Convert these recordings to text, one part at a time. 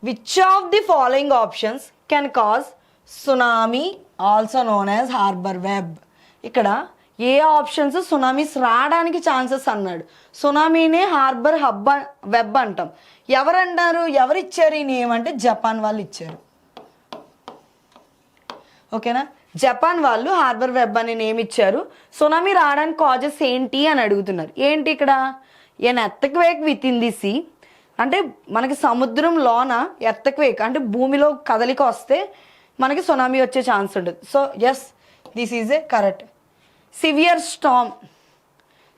Which of the following options can cause tsunami also known as harbour web. ఇక్కడ ఏ options tsunamis రావడానికి chances అన్నాడు. సునామీనే harbour web అంటాం. ఎవరంటారు, ఎవరు ఇచ్చారు ఈ నేమ్ అంటే జపాన్ వాళ్ళు ఇచ్చారు. ఓకేనా, జపాన్ వాళ్ళు హార్బర్ వెబ్ అనే నేమ్ ఇచ్చారు. సునామీ రావడానికి కాజెస్ ఏంటి అని అడుగుతున్నారు. ఏంటి ఇక్కడ, an earthquake within the sea, అంటే మనకి సముద్రంలోన ఎర్త్క్వేక్ అంటే భూమిలో కదలిక వస్తే మనకి సునామీ వచ్చే ఛాన్స్ ఉంటుంది. So yes, this is a correct. Severe storm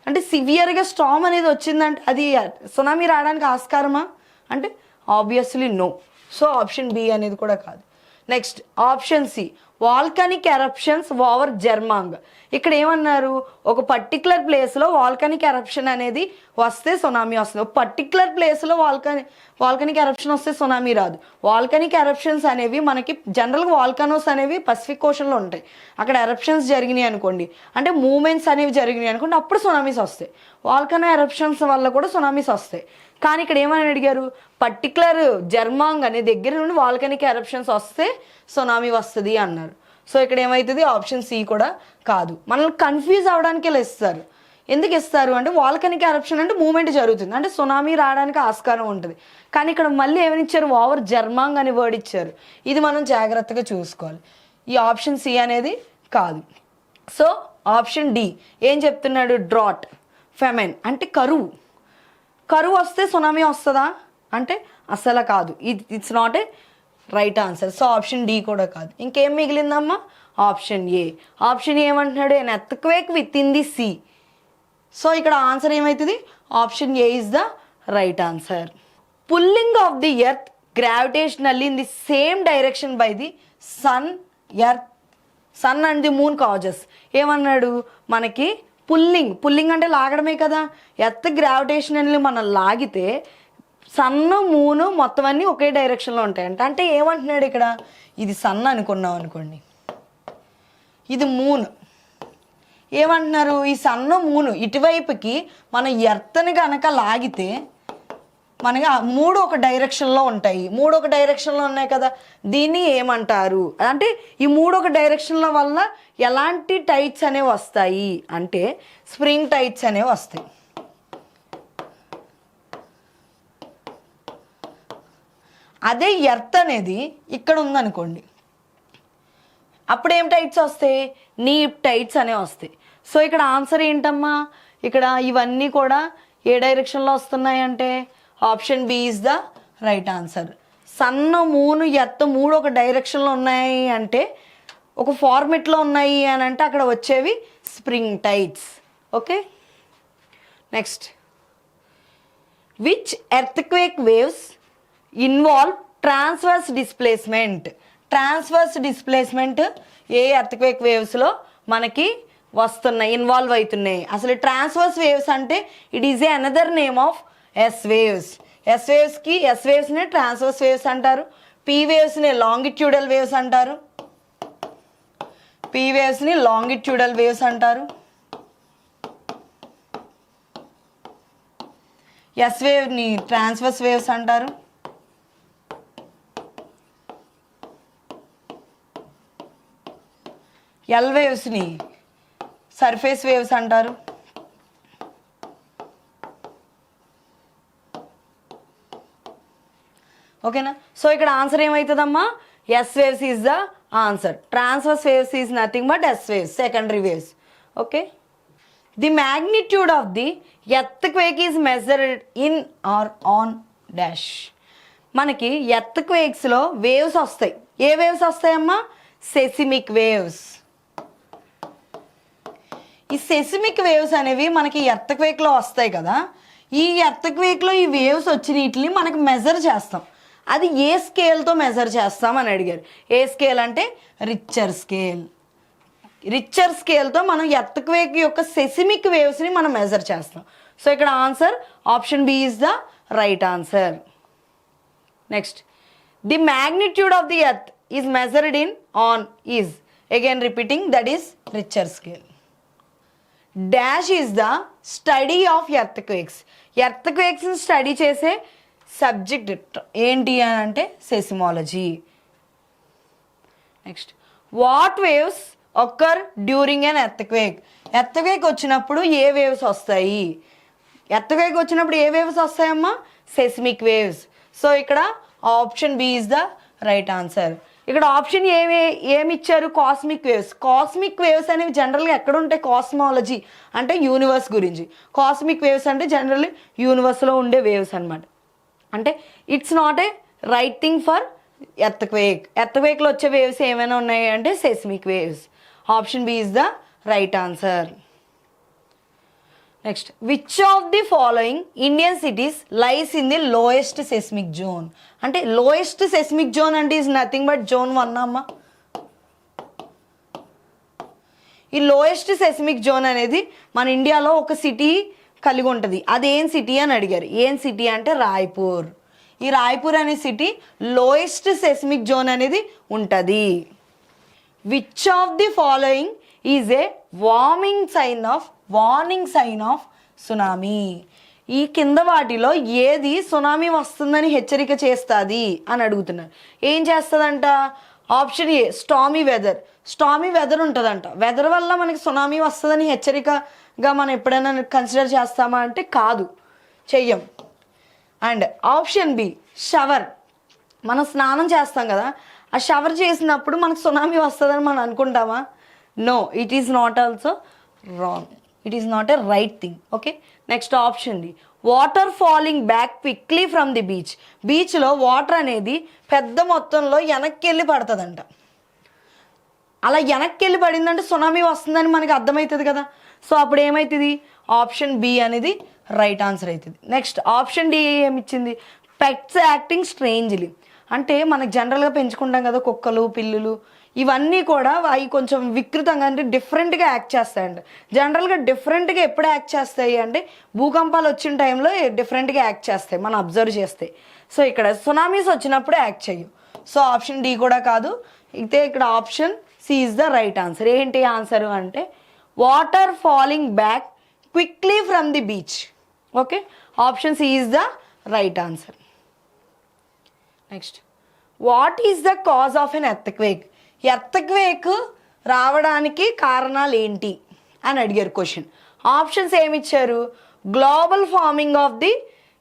అంటే సివియర్గా స్టామ్ అనేది వచ్చిందంటే అది సునామీ రావడానికి ఆస్కారమా అంటే obviously no. So option B అనేది కూడా కాదు. Next option C, volcanic eruptions over జర్మాంగ్. ఇక్కడ ఏమన్నారు, ఒక పర్టికులర్ ప్లేస్లో వాల్కనిక్ ఎరప్షన్ అనేది వస్తే సునామీ వస్తుంది. ఒక పర్టికులర్ ప్లేస్లో వాల్కనిక్ ఎరప్షన్ వస్తే సునామీ రాదు. వాల్కనిక్ ఎరప్షన్స్ అనేవి మనకి జనరల్గా వాల్కనోస్ అనేవి పసిఫిక్ ఓషన్లో ఉంటాయి. అక్కడ ఎరప్షన్స్ జరిగినాయి అనుకోండి, అంటే మూమెంట్స్ అనేవి జరిగినాయి అనుకోండి, అప్పుడు సునామీస్ వస్తాయి. వాల్కనో ఎరప్షన్స్ వల్ల కూడా సునామీస్ వస్తాయి. కానీ ఇక్కడ ఏమని అడిగారు, పర్టికులర్ జర్మాంగ్ అనే దగ్గర నుండి వాల్కనిక్ ఎరప్షన్స్ వస్తే సునామీ వస్తుంది అన్నారు. సో ఇక్కడ ఏమవుతుంది, ఆప్షన్ సి కూడా కాదు. మనల్ని కన్ఫ్యూజ్ అవడానికి ఇలా ఇస్తారు. ఎందుకు ఇస్తారు అంటే వాల్కనిక్ ఎరప్షన్ అంటే మూమెంట్ జరుగుతుంది, అంటే సునామీ రావడానికి ఆస్కారం ఉంటుంది. కానీ ఇక్కడ మళ్ళీ ఏమని ఇచ్చారు, ఓవర్ జర్మాంగ్ అనే వర్డ్ ఇచ్చారు. ఇది మనం జాగ్రత్తగా చూసుకోవాలి. ఈ ఆప్షన్ సి అనేది కాదు. సో ఆప్షన్ డి ఏం చెప్తున్నాడు, డ్రాట్, ఫెమెన్ అంటే కరువు. కరువు వస్తే సునామీ వస్తుందా అంటే అసలు కాదు. It's not a right answer. So option D కూడా కాదు. ఇంకేం మిగిలిందమ్మా, ఆప్షన్ ఏ. ఆప్షన్ ఏమంటున్నాడు, an earthquake within the sea. So ఇక్కడ ఆన్సర్ ఏమవుతుంది, option A is the right answer. Pulling of the earth gravitationally in the same direction by the sun and the moon causes. ఏమన్నాడు, మనకి pulling అంటే లాగడమే కదా. Earth గ్రావిటేషనల్లీ మనం లాగితే సన్ను మూను మొత్తం అన్నీ ఒకే డైరెక్షన్లో ఉంటాయంట. అంటే ఏమంటున్నాడు ఇక్కడ, ఇది సన్ అనుకున్నాం అనుకోండి, ఇది మూన్. ఏమంటున్నారు, ఈ సన్ను మూను ఇటువైపుకి మన ఎర్త్ని కనుక లాగితే మనకి మూడు ఒక డైరెక్షన్లో ఉంటాయి. మూడు ఒక డైరెక్షన్లో ఉన్నాయి కదా, దీన్ని ఏమంటారు అంటే ఈ మూడు ఒక డైరెక్షన్ల వల్ల ఎలాంటి టైట్స్ అనేవి వస్తాయి అంటే స్ప్రింగ్ టైట్స్ అనేవి వస్తాయి. అదే ఎర్త్ అనేది ఇక్కడ ఉందనుకోండి, అప్పుడు ఏం టైట్స్ వస్తాయి, నీప్ టైట్స్ అనేవి వస్తాయి. సో ఇక్కడ ఆన్సర్ ఏంటమ్మా, ఇక్కడ ఇవన్నీ కూడా ఏ డైరెక్షన్లో వస్తున్నాయి అంటే option B is the right answer. Sun moon earth మూడు ఒక డైరెక్షన్లో ఉన్నాయి అంటే ఒక ఫార్మెట్లో ఉన్నాయి అని అంటే అక్కడ వచ్చేవి spring tides. Okay, next, which earthquake waves involve transverse displacement. Transverse displacement ఏ ఎర్త్క్వేక్ వేవ్స్లో మనకి వస్తున్నాయి, ఇన్వాల్వ్ అవుతున్నాయి. అసలు ట్రాన్స్వర్స్ వేవ్స్ అంటే it is a another name of S waves. S వేవ్స్ని ట్రాన్స్వర్స్ వేవ్స్ అంటారు. పీ వేవ్స్ని లాంగిట్యూడల్ వేవ్స్ అంటారు. పీ వేవ్స్ని లాంగిట్యూడల్ వేవ్స్ అంటారు. ఎస్ వేవ్ని ట్రాన్స్వర్స్ వేవ్స్ అంటారు. ఎల్ వేవ్స్ని సర్ఫేస్ వేవ్స్ అంటారు. ఓకేనా, సో ఇక్కడ ఆన్సర్ ఏమవుతుందమ్మా, S waves is the answer. Transverse waves is nothing but S waves, secondary waves. Okay, the magnitude of the earthquake is measured in or on dash. మనకి ఎర్త్క్వేక్స్లో waves వస్తాయి. ఏ waves వస్తాయమ్మా, seismic waves. ఈ seismic waves అనేవి మనకి ఎర్త్క్వేక్లో వస్తాయి కదా. ఈ ఎర్త్క్వేక్లో ఈ వేవ్స్ వచ్చినట్లని మనకి మెజర్ చేస్తాం. అది ఏ స్కేల్తో మెజర్ చేస్తాం అని అడిగారు. ఏ స్కేల్ అంటే రిచ్చర్ స్కేల్. రిచ్చర్ స్కేల్తో మనం ఎర్త్క్వేక్ యొక్క సెసిమిక్ వేవ్స్ని మనం మెజర్ చేస్తాం. సో ఇక్కడ answer option B is the right answer. Next, the magnitude of the earth is measured in on is, again repeating, that is Richter scale. Dash is the study of earthquakes. ఎర్త్క్వేక్స్ని study చేసే subject ఏంటి అని అంటే seismology. Next, what waves occur during an earthquake. Earthquake వచ్చినప్పుడు ఏ waves వస్తాయి? Earthquake వచ్చినప్పుడు ఏ వేవ్స్ వస్తాయమ్మా? Seismic waves. సో ఇక్కడ option B is the right answer. ఇక్కడ ఆప్షన్ ఏమి ఇచ్చారు? Cosmic waves. కాస్మిక్ వేవ్స్ అనేవి జనరల్గా ఎక్కడ ఉంటాయి? కాస్మాలజీ అంటే యూనివర్స్ గురించి. కాస్మిక్ వేవ్స్ అంటే జనరల్లీ యూనివర్స్లో ఉండే వేవ్స్ అనమాట. అంటే it's not a right thing for earthquake. ఎర్త్క్వేక్లో వచ్చే వేవ్స్ ఏమైనా ఉన్నాయి అంటే seismic waves. Option B is the right answer. Next, which of the following Indian cities lies in the lowest seismic zone. అంటే లోయెస్ట్ సెస్మిక్ జోన్ అంటే is nothing but zone 1 అమ్మా. ఈ lowest seismic zone అనేది మన ఇండియాలో ఒక city కలిగి ఉంటుంది. అదేం సిటీ అని అడిగారు. ఏం సిటీ అంటే రాయ్పూర్. ఈ రాయ్పూర్ అనే సిటీ లోయెస్ట్ సెస్మిక్ జోన్ అనేది ఉంటుంది. Which of the following is a warning sign of tsunami. ఈ కింద వాటిలో ఏది సునామీ వస్తుందని హెచ్చరిక చేస్తుంది అని అడుగుతున్నారు. ఏం చేస్తుందంట? Option A stormy weather. Stormy weather ఉంటుందంట. వెదర్ వల్ల మనకి సునామీ వస్తుందని హెచ్చరికగా మనం ఎప్పుడైనా కన్సిడర్ చేస్తామా అంటే కాదు, చెయ్యం. And option B shower. మనం స్నానం చేస్తాం కదా, ఆ షవర్ చేసినప్పుడు మనకు సునామీ వస్తుందని మనం అనుకుంటామా? No, it is not also wrong. It is not a right thing. Okay, next option D water falling back quickly from the beach. బీచ్లో వాటర్ అనేది పెద్ద మొత్తంలో వెనక్కి వెళ్ళి పడుతుందంట. అలా వెనక్కి వెళ్ళి పడిందంటే సునామీ వస్తుందని మనకి అర్థమవుతుంది కదా. సో అప్పుడు ఏమవుతుంది? ఆప్షన్ బి అనేది రైట్ ఆన్సర్ అవుతుంది. నెక్స్ట్ ఆప్షన్ డి ఏమిచ్చింది? Pets acting strangely. అంటే మనకు జనరల్గా పెంచుకుంటాం కదా కుక్కలు, పిల్లులు, ఇవన్నీ కూడా అవి కొంచెం వికృతంగా అంటే డిఫరెంట్గా యాక్ట్ చేస్తాయండి. జనరల్గా డిఫరెంట్గా ఎప్పుడు యాక్ట్ చేస్తాయి అంటే భూకంపాలు వచ్చిన టైంలో డిఫరెంట్గా యాక్ట్ చేస్తాయి మనం అబ్జర్వ్ చేస్తే. సో ఇక్కడ సునామీస్ వచ్చినప్పుడు యాక్ట్ చేయు. సో ఆప్షన్ డి కూడా కాదు. అయితే ఇక్కడ option C is the right answer. ఏంటి ఆన్సర్ అంటే water falling back quickly from the beach. Okay, option C is the right answer. Next, what is the cause of an earthquake. Earthquake రావడానికి కారణాలు ఏంటి అని అడిగారు క్వశ్చన్. ఆప్షన్స్ ఏమిచ్చారు? Global warming of the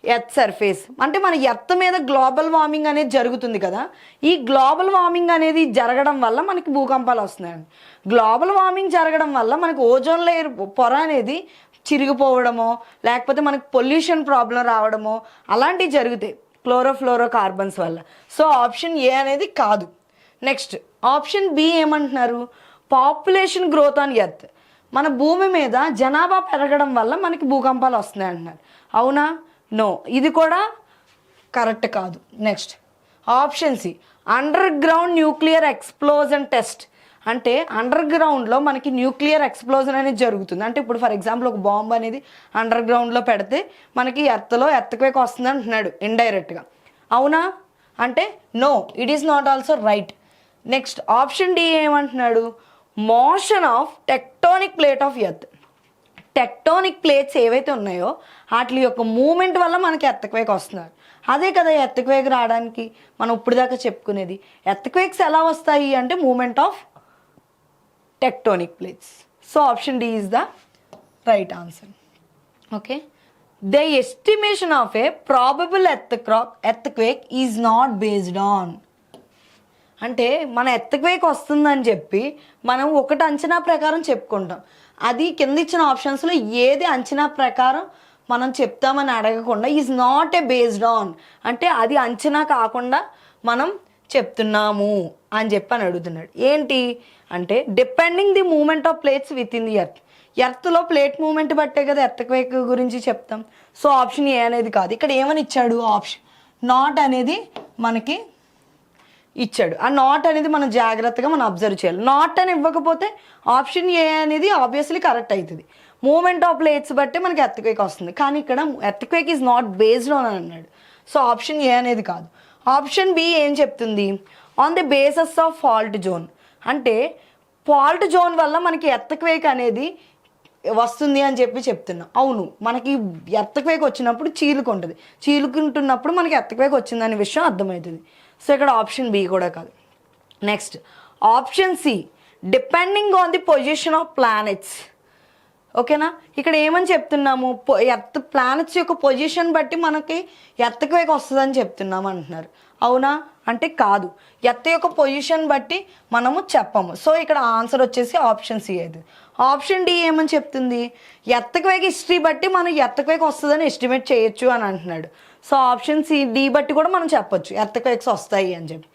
earth surface. అంటే మన earth మీద global warming అనేది జరుగుతుంది కదా, ఈ గ్లోబల్ వార్మింగ్ అనేది జరగడం వల్ల మనకి భూకంపాలు వస్తున్నాయండి. గ్లోబల్ వార్మింగ్ జరగడం వల్ల మనకి ఓజోన్ లేయర్ పొర అనేది చిరిగిపోవడమో లేకపోతే మనకి పొల్యూషన్ ప్రాబ్లం రావడమో అలాంటివి జరుగుతాయి క్లోరోఫ్లోరో కార్బన్స్ వల్ల. సో ఆప్షన్ ఏ అనేది కాదు. నెక్స్ట్ ఆప్షన్ బి ఏమంటున్నారు? Population growth on earth. మన భూమి మీద జనాభా పెరగడం వల్ల మనకి భూకంపాలు వస్తున్నాయి అంటున్నారు. అవునా? నో, ఇది కూడా కరెక్ట్ కాదు. Next option C underground nuclear explosion test. అంటే అండర్ గ్రౌండ్లో మనకి న్యూక్లియర్ ఎక్స్ప్లోజన్ అనేది జరుగుతుంది. అంటే ఇప్పుడు ఫర్ ఎగ్జాంపుల్ ఒక బాంబు అనేది అండర్ గ్రౌండ్లో పెడితే మనకి ఎర్త్లో ఎర్త్క్వేక్ వస్తుంది అంటున్నాడు ఇండైరెక్ట్గా. అవునా అంటే no, it is not also right. Next option D ఏమంటున్నాడు? Motion of tectonic plate of earth. Tectonic plates ఏవైతే ఉన్నాయో వాటి యొక్క మూమెంట్ వల్ల మనకి ఎర్త్క్వేక్ వస్తున్నారు. అదే కదా ఎర్త్క్వేక్ రావడానికి మనం ఇప్పుడు దాకా చెప్పుకునేది. ఎర్త్క్వేక్స్ ఎలా వస్తాయి అంటే movement of tectonic plates. So option D is the right answer. Okay, the estimation of a probable earthquake is not based on. అంటే మన ఎర్త్క్వేక్ వస్తుందని చెప్పి మనం ఒకటి అంచనా ప్రకారం చెప్పుకుంటాం. అది కింద ఇచ్చిన ఆప్షన్స్లో ఏది అంచనా ప్రకారం మనం చెప్తామని అడగకుండా is not A based on అంటే అది అంచనా కాకుండా మనం చెప్తున్నాము అని చెప్పని అడుగుతున్నాడు. ఏంటి అంటే depending the movement of plates within the earth. ఎర్త్లో ప్లేట్ మూమెంట్ బట్టే కదా ఎర్త్క్వేక్ గురించి చెప్తాం. సో ఆప్షన్ ఏ అనేది కాదు. ఇక్కడ ఏమని ఇచ్చాడు? ఆప్షన్ నాట్ అనేది మనకి ఇచ్చాడు. ఆ నాట్ అనేది మనం జాగ్రత్తగా మనం అబ్జర్వ్ చేయాలి. నాట్ అని ఇవ్వకపోతే ఆప్షన్ ఏ అనేది ఆబ్వియస్లీ కరెక్ట్ అవుతుంది. మూమెంట్ ఆఫ్ ప్లేట్స్ బట్టి మనకి ఎర్త్క్వేక్ వస్తుంది. కానీ ఇక్కడ earthquake is not based on అని అన్నాడు. సో ఆప్షన్ ఏ అనేది కాదు. ఆప్షన్ బి ఏం చెప్తుంది? On the bases of fault zone. అంటే ఫాల్ట్ జోన్ వల్ల మనకి ఎర్త్క్వేక్ అనేది వస్తుంది అని చెప్తున్నాం. అవును, మనకి ఎర్త్క్వేక్ వచ్చినప్పుడు చీలుకుంటుంది, చీలుకుంటున్నప్పుడు మనకి ఎర్త్క్వేక్ వచ్చిందనే విషయం అర్థమవుతుంది. సో ఇక్కడ ఆప్షన్ బి కూడా కాదు. Next option C, depending on the position of planets. ఓకేనా, ఇక్కడ ఏమని చెప్తున్నాము, ఎర్త్ ప్లానెట్స్ యొక్క పొజిషన్ బట్టి మనకి ఎర్త్క్వేక్ వస్తుందని చెప్తున్నాము అంటున్నారు. అవునా అంటే కాదు, ఎర్త్ యొక్క పొజిషన్ బట్టి మనము చెప్పము. సో ఇక్కడ ఆన్సర్ వచ్చేసి ఆప్షన్ సి అయితే. ఆప్షన్ డి ఏమని చెప్తుంది, ఎర్త్క్వేక్ హిస్టరీ బట్టి మనం ఎర్త్క్వేక్ వస్తుందని ఎస్టిమేట్ చేయొచ్చు అని అంటున్నాడు. సో ఆప్షన్ సి, డి బట్టి కూడా మనం చెప్పొచ్చు ఎర్త్క్వేక్స్ వస్తాయి అని చెప్పి.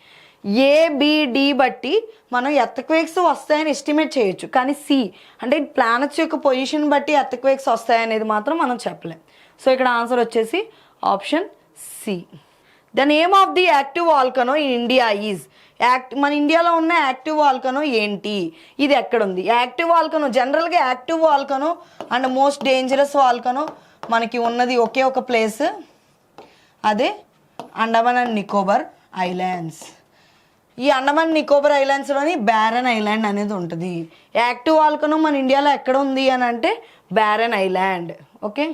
ఏబిడి బట్టి మనం ఎర్త్క్వేక్స్ వస్తాయని ఎస్టిమేట్ చేయొచ్చు, కానీ సి అంటే ప్లానెట్స్ యొక్క పొజిషన్ బట్టి ఎర్త్క్వేక్స్ వస్తాయనేది మాత్రం మనం చెప్పలేం. సో ఇక్కడ ఆన్సర్ వచ్చేసి option C. The name of the active volcano in India is, మన ఇండియాలో ఉన్న యాక్టివ్ వాల్కనో ఏంటి, ఇది ఎక్కడుంది? యాక్టివ్ వాల్కనో జనరల్గా active volcano and most dangerous volcano మనకి ఉన్నది ఒకే ఒక ప్లేస్, అదే అండమాన్ అండ్ నికోబార్ ఐలాండ్స్. ఈ అండమాన్ నికోబార్ ఐలాండ్స్లోని బ్యారన్ ఐలాండ్ అనేది ఉంటుంది. యాక్టివ్ వాల్కనో మన ఇండియాలో ఎక్కడ ఉంది అని అంటే బ్యారన్ ఐలాండ్. ఓకే,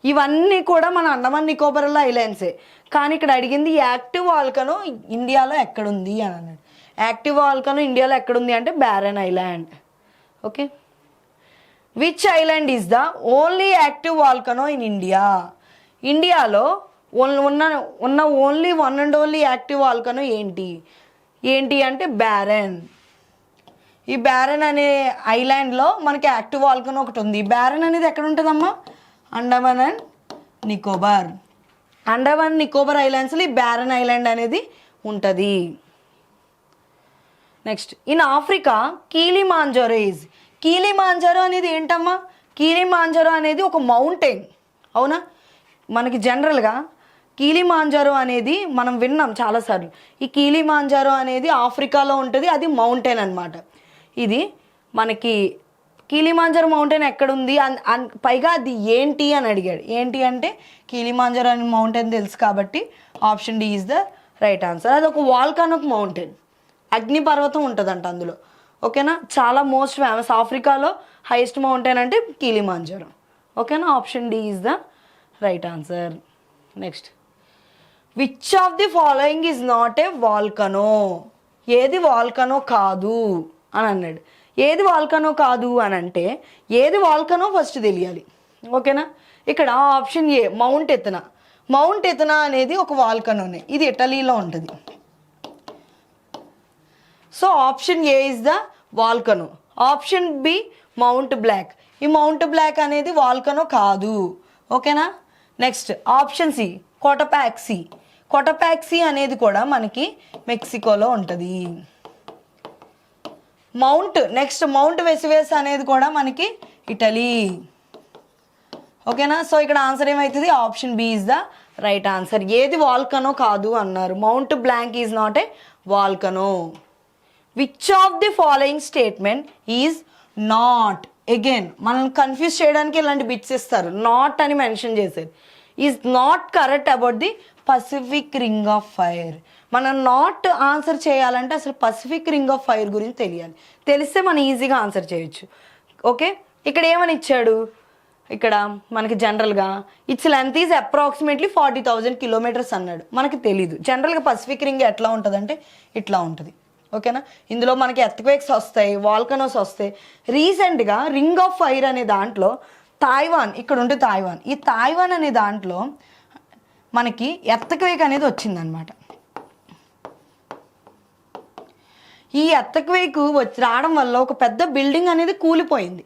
ఇవన్నీ కూడా మన అండమాన్ నికోబార్లో ఐలాండ్సే, కానీ ఇక్కడ అడిగింది యాక్టివ్ వాల్కనో ఇండియాలో ఎక్కడుంది అని అన్నాడు. యాక్టివ్ వాల్కనో ఇండియాలో ఎక్కడుంది అంటే barren island. Okay, which island is the only active volcano in India? ఇండియాలో ఉన్న only one and only active volcano ఏంటి అంటే బ్యారన్. ఈ బ్యారన్ అనే ఐలాండ్లో మనకి యాక్టివ్ వాల్కనో ఒకటి ఉంది. బ్యారన్ అనేది ఎక్కడ ఉంటుందమ్మా? అండమాన్ అండ్ నికోబార్. అండమాన్ నికోబార్ ఐలాండ్స్లో ఈ బ్యారన్ ఐలాండ్ అనేది ఉంటుంది. Next, in Africa Kilimanjaro is. Kilimanjaro అనేది ఏంటమ్మా? కీలిమాంజారో అనేది ఒక మౌంటైన్. అవునా, మనకి జనరల్గా కీలిమాంజారో అనేది మనం విన్నాం చాలాసార్లు. ఈ కీలిమాంజారో అనేది ఆఫ్రికాలో ఉంటుంది, అది మౌంటైన్ అనమాట. ఇది మనకి కీలిమాంజారో మౌంటైన్ ఎక్కడుంది పైగా అది ఏంటి అని అడిగాడు. ఏంటి అంటే కీలిమాంజారో అనే మౌంటైన్ తెలుసు కాబట్టి option D is the right answer. అది ఒక వాల్కానిక్ మౌంటైన్, అగ్నిపర్వతం ఉంటుందంట అందులో. ఓకేనా, చాలా మోస్ట్ ఫేమస్. ఆఫ్రికాలో హైయెస్ట్ మౌంటైన్ అంటే కీలిమాంజారో. ఓకేనా, option D is the right answer. Next, which of the following is not a volcano? ఏది వాల్కనో కాదు అని అన్నాడు. ఏది వాల్కనో కాదు అని అంటే ఏది వాల్కనో ఫస్ట్ తెలియాలి. ఓకేనా, ఇక్కడ option A Mount Etna. Mount Etna అనేది ఒక వాల్కనోనే, ఇది ఇటలీలో ఉంటుంది. So option A is the volcano. Option B Mount Blanc. ఈ మౌంట్ బ్లాక్ అనేది వాల్కనో కాదు. ఓకేనా, next option C Cotopaxi. Cotopaxi అనేది కూడా మనకి మెక్సికోలో ఉంటుంది. నెక్స్ట్ మౌంట్ వెసువేస్ అనేది కూడా మనకి ఇటలీ. ఓకేనా, సో ఇక్కడ ఆన్సర్ ఏమవుతుంది? Option B is the right answer. ఏది వాల్కనో కాదు అన్నారు. Mount Blanc is not a volcano. Which of the following statement is not. Again మనల్ని కన్ఫ్యూజ్ చేయడానికి ఇలాంటి బిట్స్ ఇస్తారు, నాట్ అని మెన్షన్ చేసేది. Is not correct about the Pacific ring of fire. మనం నాట్ ఆన్సర్ చేయాలంటే అసలు పసిఫిక్ రింగ్ ఆఫ్ ఫైర్ గురించి తెలియాలి. తెలిస్తే మనం ఈజీగా ఆన్సర్ చేయొచ్చు. ఓకే, ఇక్కడ ఏమని ఇచ్చాడు? ఇక్కడ మనకి జనరల్గా it's length is approximately 40,000 kilometres అన్నాడు. మనకి తెలీదు జనరల్గా పసిఫిక్ రింగ్ ఎట్లా ఉంటుందంటే ఇట్లా ఉంటుంది. ఓకేనా, ఇందులో మనకి ఎర్త్క్వేక్స్ వస్తాయి, వాల్కనోస్ వస్తాయి. రీసెంట్గా రింగ్ ఆఫ్ ఫైర్ అనే దాంట్లో తాయివాన్, ఇక్కడ ఉంటే తాయివాన్, ఈ తాయివాన్ అనే దాంట్లో మనకి ఎర్త్క్వేక్ అనేది వచ్చిందనమాట. ఈ ఎర్త్క్వేక్ రావడం వల్ల ఒక పెద్ద బిల్డింగ్ అనేది కూలిపోయింది.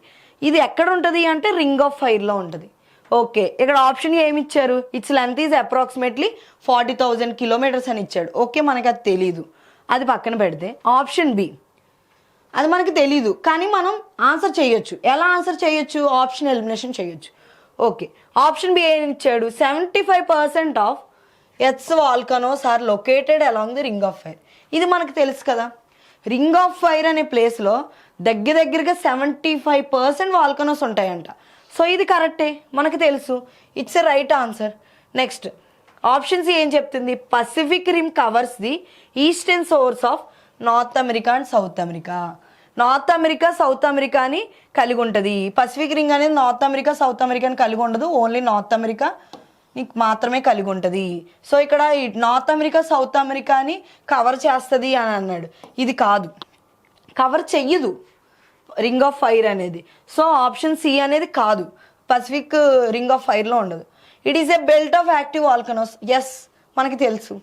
ఇది ఎక్కడ ఉంటుంది అంటే రింగ్ ఆఫ్ ఫైర్లో ఉంటుంది. ఓకే, ఇక్కడ ఆప్షన్ ఏమి ఇచ్చారు? It's length is approximately 40,000 kilometres అని ఇచ్చాడు. ఓకే, మనకి అది తెలీదు, అది పక్కన పెడితే ఆప్షన్ బి అది మనకి తెలీదు, కానీ మనం ఆన్సర్ చేయొచ్చు. ఎలా ఆన్సర్ చేయొచ్చు? ఆప్షన్ ఎలిమినేషన్ చేయొచ్చు. ఓకే, ఆప్షన్ బి ఏమి ఇచ్చాడు? 75% of earth's volcanoes are located along the ring of fire. ఇది మనకు తెలుసు కదా, రింగ్ ఆఫ్ ఫైర్ అనే ప్లేస్లో దగ్గరగా 75% వాల్కనోస్ ఉంటాయంట. సో ఇది కరెక్టే, మనకు తెలుసు. It's a right answer. Next option C ఏం చెప్తుంది? Pacific rim covers the eastern shores of North America and South America. North America South అమెరికాని కలిగి ఉంటుంది. పసిఫిక్ రింగ్ అనేది నార్త్ అమెరికా సౌత్ అమెరికాని కలిగి ఉండదు, ఓన్లీ నార్త్ అమెరికా మాత్రమే కలిగి ఉంటుంది. సో ఇక్కడ ఈ నార్త్ అమెరికా సౌత్ అమెరికాని కవర్ చేస్తుంది అని అన్నాడు. ఇది కాదు, కవర్ చెయ్యదు రింగ్ ఆఫ్ ఫైర్ అనేది. సో ఆప్షన్ సి అనేది కాదు, పసిఫిక్ రింగ్ ఆఫ్ ఫైర్లో ఉండదు. It is a belt of active volcanoes. Yes, మనకి తెలుసు,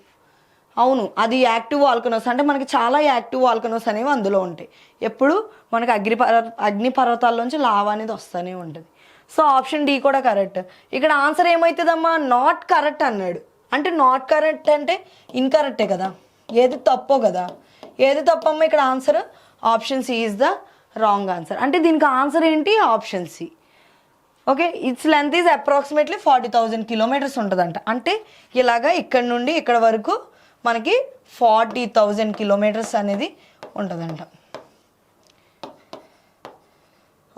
అవును, అది యాక్టివ్ వాల్కనోస్. అంటే మనకి చాలా యాక్టివ్ వాల్కనోస్ అనేవి అందులో ఉంటాయి. ఎప్పుడు మనకి అగ్నిపర్వతాల్లోంచి లావా అనేది వస్తూనే ఉంటుంది. సో ఆప్షన్ డి కూడా కరెక్ట్. ఇక్కడ ఆన్సర్ ఏమవుతుందమ్మా, నాట్ కరెక్ట్ అన్నాడు. అంటే నాట్ కరెక్ట్ అంటే ఇన్కరెక్టే కదా, ఏది తప్పో కదా. ఏది తప్పమ్మా ఇక్కడ answer? Option C is the wrong answer. అంటే దీనికి ఆన్సర్ ఏంటి? Option C. Okay, it's length is approximately 40,000 kilometres ఉంటుందంట. అంటే ఇలాగా ఇక్కడ నుండి ఇక్కడ వరకు మనకి 40,000 కిలోమీటర్స్ అనేది ఉంటుందంట.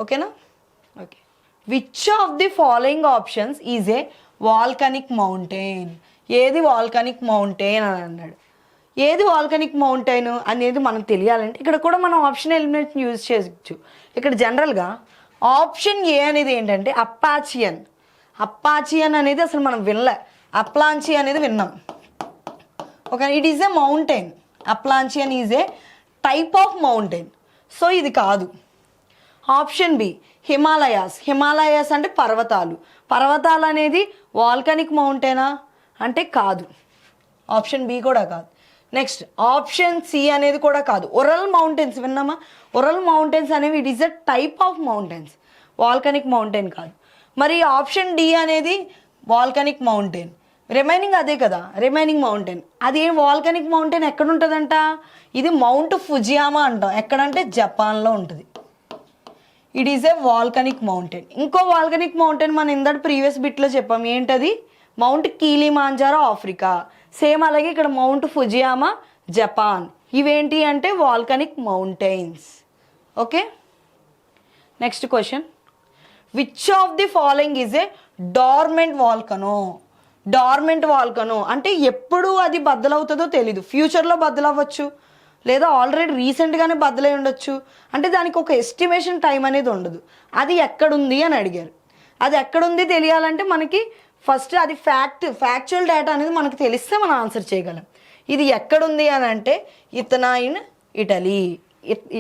ఓకేనా? Okay. Which of the following options is a volcanic mountain? ఏది వాల్కనిక్ మౌంటైన్ అని అన్నాడు. ఏది వాల్కనిక్ మౌంటైన్ అనేది మనకు తెలియాలంటే ఇక్కడ కూడా మనం ఆప్షన్ ఎలిమినేషన్ యూజ్ చేయొచ్చు. ఇక్కడ జనరల్గా ఆప్షన్ ఏ అనేది ఏంటంటే అప్పాచియన్. అప్పాచియన్ అనేది అసలు మనం వినలే, అప్లాంచి అనేది విన్నాం. Okay, it is a mountain. Appalachian is a type of mountain. So ఇది కాదు. Option B Himalayas. హిమాలయాస్ అంటే పర్వతాలు. పర్వతాలు అనేది వాల్కనిక్ మౌంటైనా అంటే కాదు, ఆప్షన్ బి కూడా కాదు. నెక్స్ట్ ఆప్షన్ సి అనేది కూడా కాదు. ఒరల్ మౌంటైన్స్ విన్నామా? ఒరల్ మౌంటైన్స్ అనేవి it is a type of mountains, volcanic mountain కాదు. మరి ఆప్షన్ డి అనేది వాల్కనిక్ మౌంటైన్, రిమైనింగ్ అదే కదా, రిమైనింగ్ మౌంటైన్. అది వాల్కనిక్ మౌంటైన్ ఎక్కడ ఉంటుందంట? ఇది మౌంట్ ఫుజియామా అంటాం. ఎక్కడంటే జపాన్లో ఉంటుంది. It is a volcanic mountain. ఇంకో వాల్కనిక్ మౌంటైన్ మనం ఇందటి ప్రీవియస్ బిట్లో చెప్పాం. ఏంటది? Mount కీలిమాంజారో Africa. సేమ్ అలాగే ఇక్కడ మౌంట్ ఫుజియామా జపాన్. ఇవేంటి అంటే volcanic mountains. Okay, next question. Which of the following is A dormant volcano? Dormant volcano అంటే ఎప్పుడు అది బద్దలవుతుందో తెలీదు, ఫ్యూచర్లో బద్దలవ్వచ్చు, లేదా ఆల్రెడీ రీసెంట్గానే బద్దలై ఉండొచ్చు. అంటే దానికి ఒక ఎస్టిమేషన్ టైం అనేది ఉండదు. అది ఎక్కడుంది అని అడిగారు. అది ఎక్కడుంది తెలియాలంటే మనకి ఫస్ట్ అది ఫ్యాక్చువల్ డేటా అనేది మనకు తెలిస్తే మనం ఆన్సర్ చేయగలం. ఇది ఎక్కడుంది అని అంటే ఇతనా ఇన్ ఇటలీ.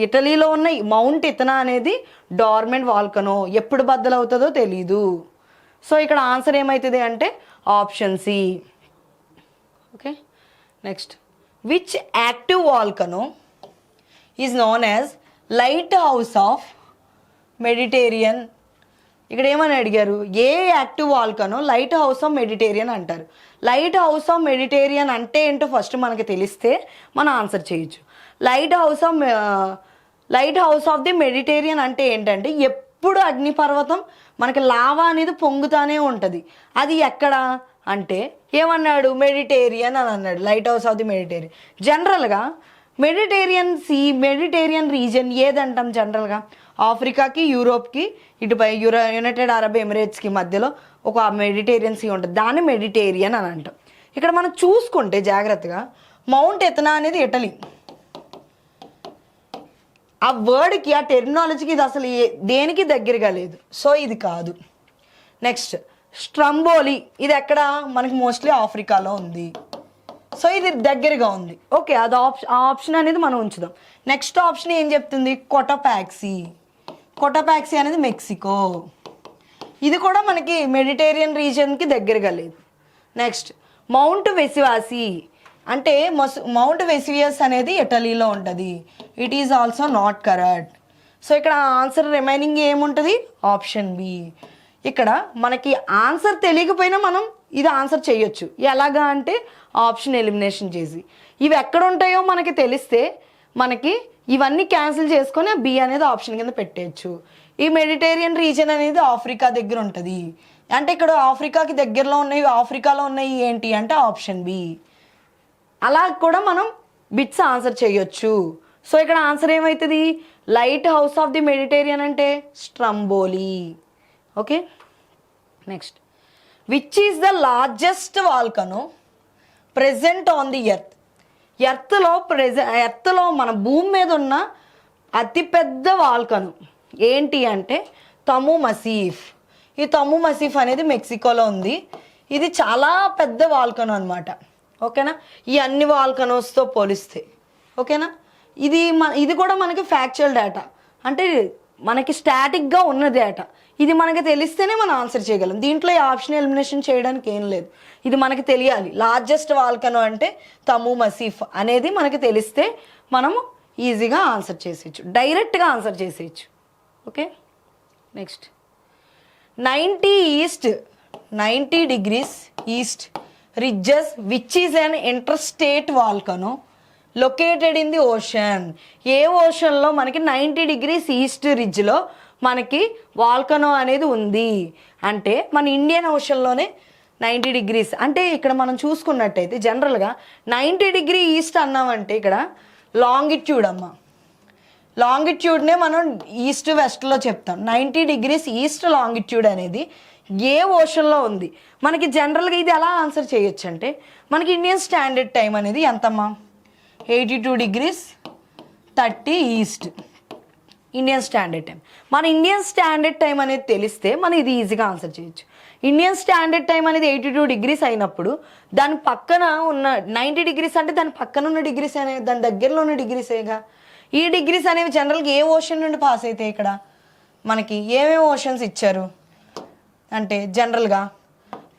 ఇటలీలో ఉన్న మౌంట్ ఇతనా అనేది డార్మెంట్ వాల్కనో. ఎప్పుడు బద్దలవుతుందో తెలీదు. సో ఇక్కడ ఆన్సర్ ఏమవుతుంది అంటే option C. Okay, next. Which active volcano is known as lighthouse of Mediterranean? ఇక్కడ ఏమని అడిగారు? ఏ active volcano lighthouse of Mediterranean అంటారు. లైట్ హౌస్ ఆఫ్ మెడిటేరియన్ అంటే ఏంటో ఫస్ట్ మనకి తెలిస్తే మనం ఆన్సర్ చేయొచ్చు. Lighthouse of the Mediterranean అంటే ఏంటంటే ఎప్పుడు అగ్నిపర్వతం మనకి లావా అనేది పొంగుతానే ఉంటుంది. అది ఎక్కడ అంటే ఏమన్నాడు? మెడిటేరియన్ అని అన్నాడు. Light house of the Mediterranean. జనరల్గా మెడిటేరియన్ రీజియన్ ఏదంటాం? జనరల్గా ఆఫ్రికాకి యూరోప్కి ఇటుపై యునైటెడ్ అరబ్ ఎమిరేట్స్కి మధ్యలో ఒక మెడిటేరియన్ సీ ఉంటుంది. దాన్ని మెడిటేరియన్ అని అంటాం. ఇక్కడ మనం చూసుకుంటే జాగ్రత్తగా మౌంట్ ఎతనా అనేది ఇటలీ. ఆ వర్డ్కి ఆ టెర్మినాలజీకి ఇది అసలు దేనికి దగ్గరగా లేదు. సో ఇది కాదు. నెక్స్ట్ స్ట్రంబోలి. ఇది ఎక్కడ? మనకి మోస్ట్లీ ఆఫ్రికాలో ఉంది. సో ఇది దగ్గరగా ఉంది. ఓకే, అది ఆప్షన్ అనేది మనం ఉంచుదాం. నెక్స్ట్ ఆప్షన్ ఏం చెప్తుంది? కోటపాక్సీ. కోటపాక్సీ అనేది మెక్సికో. ఇది కూడా మనకి మెడిటేరియన్ రీజియన్కి దగ్గరగా లేదు. Next Mount Vesuvius. అంటే మౌంట్ వెసివియస్ అనేది ఇటలీలో ఉంటుంది. It is also not correct. So ఇక్కడ ఆన్సర్ రిమైనింగ్ ఏముంటుంది? Option B. ఇక్కడ మనకి ఆన్సర్ తెలియకపోయినా మనం ఇది ఆన్సర్ చేయొచ్చు. ఎలాగా అంటే ఆప్షన్ ఎలిమినేషన్ చేసి. ఇవి ఎక్కడ ఉంటాయో మనకి తెలిస్తే మనకి ఇవన్నీ క్యాన్సిల్ చేసుకొని బి అనేది ఆప్షన్ కింద పెట్టేయచ్చు. ఈ మెడిటేరియన్ రీజియన్ అనేది ఆఫ్రికా దగ్గర ఉంటుంది. అంటే ఇక్కడ ఆఫ్రికాకి దగ్గరలో ఉన్నాయి, ఆఫ్రికాలో ఉన్నాయి ఏంటి అంటే ఆప్షన్ బి. అలా కూడా మనం బిట్స్ ఆన్సర్ చేయొచ్చు. సో ఇక్కడ ఆన్సర్ ఏమవుతుంది? Lighthouse of the Mediterranean అంటే Stromboli. Okay, next. Which is the largest volcano present on the earth? ఎర్త్లో మన భూమి మీద ఉన్న అతిపెద్ద వాల్కను ఏంటి అంటే తము మసీఫ్. ఈ తము మసీఫ్ అనేది మెక్సికోలో ఉంది. ఇది చాలా పెద్ద వాల్కను అనమాట. ఓకేనా, ఈ అన్ని వాల్కనోస్తో పోలిస్తే. ఓకేనా, ఇది కూడా మనకి ఫ్యాక్చువల్ డేటా, అంటే మనకి స్టాటిక్గా ఉన్న డేటా. ఇది మనకి తెలిస్తేనే మనం ఆన్సర్ చేయగలం. దీంట్లో ఈ ఆప్షన్ ఎలిమినేషన్ చేయడానికి ఏం లేదు. ఇది మనకి తెలియాలి. లార్జెస్ట్ వాల్కనో అంటే తము మసీఫ్ అనేది మనకి తెలిస్తే మనము ఈజీగా ఆన్సర్ చేసేయచ్చు, డైరెక్ట్గా ఆన్సర్ చేసేయచ్చు. Okay, next 90 degrees east ridges which is an interstate volcano located in the ocean. ఏ ఓషన్లో మనకి 90 degrees ఈస్ట్ రిడ్జ్లో మనకి వాల్కనో అనేది ఉంది అంటే మన ఇండియన్ ఓషన్లోనే 90 degrees. అంటే ఇక్కడ మనం చూసుకున్నట్టయితే జనరల్గా 90 degree ఈస్ట్ అన్నామంటే ఇక్కడ లాంగిట్యూడ్ అమ్మ. లాంగిట్యూడ్నే మనం ఈస్ట్ వెస్ట్లో చెప్తాం. 90 degrees ఈస్ట్ లాంగిట్యూడ్ అనేది ఏ ఓషన్లో ఉంది మనకి. జనరల్గా ఇది ఎలా ఆన్సర్ చేయొచ్చు అంటే మనకి ఇండియన్ స్టాండర్డ్ టైం అనేది ఎంతమ్మా, 82 degrees 30 east Indian standard time. మన ఇండియన్ స్టాండర్డ్ టైం అనేది తెలిస్తే మనం ఇది ఈజీగా ఆన్సర్ చేయొచ్చు. ఇండియన్ స్టాండర్డ్ టైం అనేది 82 degrees అయినప్పుడు దాని పక్కన ఉన్న 90 degrees అంటే దాని పక్కన ఉన్న డిగ్రీస్ అనే దాని దగ్గరలో ఉన్న డిగ్రీసేగా. ఈ డిగ్రీస్ అనేవి జనరల్గా ఏ ఓషన్ నుండి పాస్ అవుతాయి. ఇక్కడ మనకి ఏమేమి ఓషన్స్ ఇచ్చారు అంటే జనరల్గా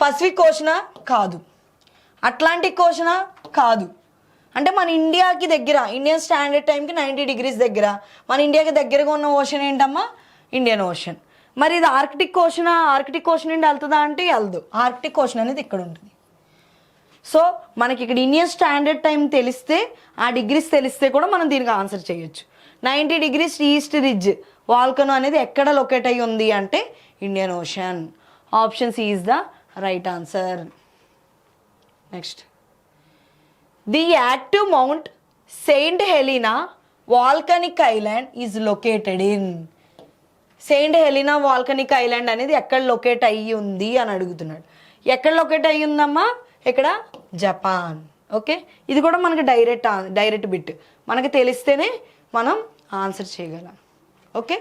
పసిఫిక్ ఓషనా కాదు, అట్లాంటిక్ ఓషనా కాదు. అంటే మన ఇండియాకి దగ్గర ఇండియన్ స్టాండర్డ్ టైంకి 90 degrees దగ్గర మన ఇండియాకి దగ్గరగా ఉన్న ఓషన్ ఏంటమ్మా, ఇండియన్ ఓషన్. మరి ఇది ఆర్కిటిక్ ఓషనా, ఆర్కిటిక్ ఓషన్ నుండి వెళ్తుందా అంటే వెళ్దు. ఆర్కిటిక్ ఓషన్ అనేది ఇక్కడ ఉంటుంది. సో మనకి ఇక్కడ ఇండియన్ స్టాండర్డ్ టైం తెలిస్తే ఆ డిగ్రీస్ తెలిస్తే కూడా మనం దీనికి ఆన్సర్ చేయొచ్చు. 90 degrees ఈస్ట్ రిడ్జ్ వాల్కనో అనేది ఎక్కడ లొకేట్ అయ్యి ఉంది అంటే Indian Ocean. Option C is the right answer. Next, the active Mount Saint Helena volcanic island is located in. Saint Helena volcanic island అనేది ఎక్కడ లొకేట్ అయ్యి ఉంది అని అడుగుతున్నాడు. ఎక్కడ లొకేట్ అయ్యి ఉందమ్మా, ఇక్కడ జపాన్. ఓకే, ఇది కూడా మనకి డైరెక్ట్ బిట్ మనకి తెలిస్తేనే మనం ఆన్సర్ చేయగలం. ఓకే.